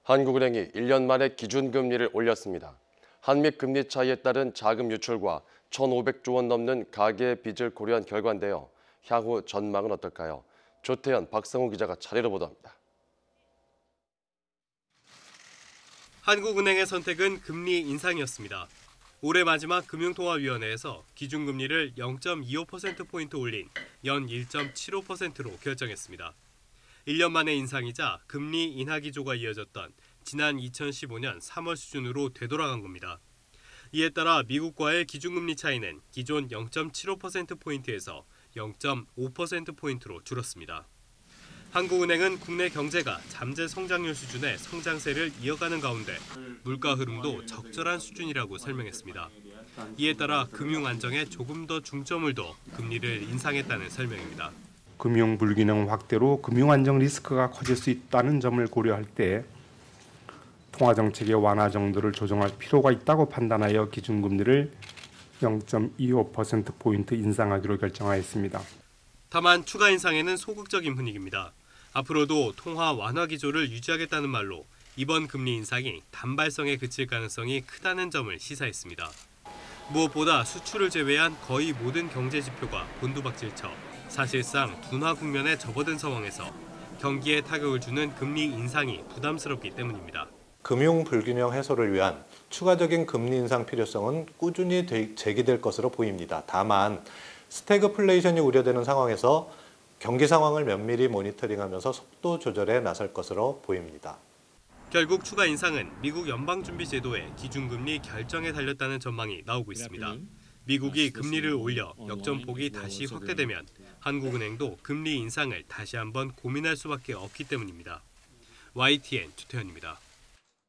한국은행이 1년 만에 기준금리를 올렸습니다. 한미 금리 차이에 따른 자금 유출과 1,500조 원 넘는 가계 빚을 고려한 결과인데요. 향후 전망은 어떨까요? 조태현, 박성우 기자가 차례로 보도합니다. 한국은행의 선택은 금리 인상이었습니다. 올해 마지막 금융통화위원회에서 기준금리를 0.25%포인트 올린 연 1.75%로 결정했습니다. 1년 만의 인상이자 금리 인하 기조가 이어졌던 지난 2015년 3월 수준으로 되돌아간 겁니다. 이에 따라 미국과의 기준금리 차이는 기존 0.75%포인트에서 0.5%포인트로 줄었습니다. 한국은행은 국내 경제가 잠재 성장률 수준의 성장세를 이어가는 가운데 물가 흐름도 적절한 수준이라고 설명했습니다. 이에 따라 금융 안정에 조금 더 중점을 둬 금리를 인상했다는 설명입니다. 금융 불균형 확대로 금융 안정 리스크가 커질 수 있다는 점을 고려할 때 통화 정책의 완화 정도를 조정할 필요가 있다고 판단하여 기준금리를 0.25%포인트 인상하기로 결정하였습니다. 다만 추가 인상에는 소극적인 분위기입니다. 앞으로도 통화 완화 기조를 유지하겠다는 말로 이번 금리 인상이 단발성에 그칠 가능성이 크다는 점을 시사했습니다. 무엇보다 수출을 제외한 거의 모든 경제 지표가 곤두박질쳐 사실상 둔화 국면에 접어든 상황에서 경기에 타격을 주는 금리 인상이 부담스럽기 때문입니다. 금융 불균형 해소를 위한 추가적인 금리 인상 필요성은 꾸준히 제기될 것으로 보입니다. 다만 스태그플레이션이 우려되는 상황에서 경기 상황을 면밀히 모니터링하면서 속도 조절에 나설 것으로 보입니다. 결국 추가 인상은 미국 연방준비제도의 기준금리 결정에 달렸다는 전망이 나오고 있습니다. 미국이 금리를 올려 역전폭이 다시 확대되면 한국은행도 금리 인상을 다시 한번 고민할 수밖에 없기 때문입니다. YTN 조태현입니다.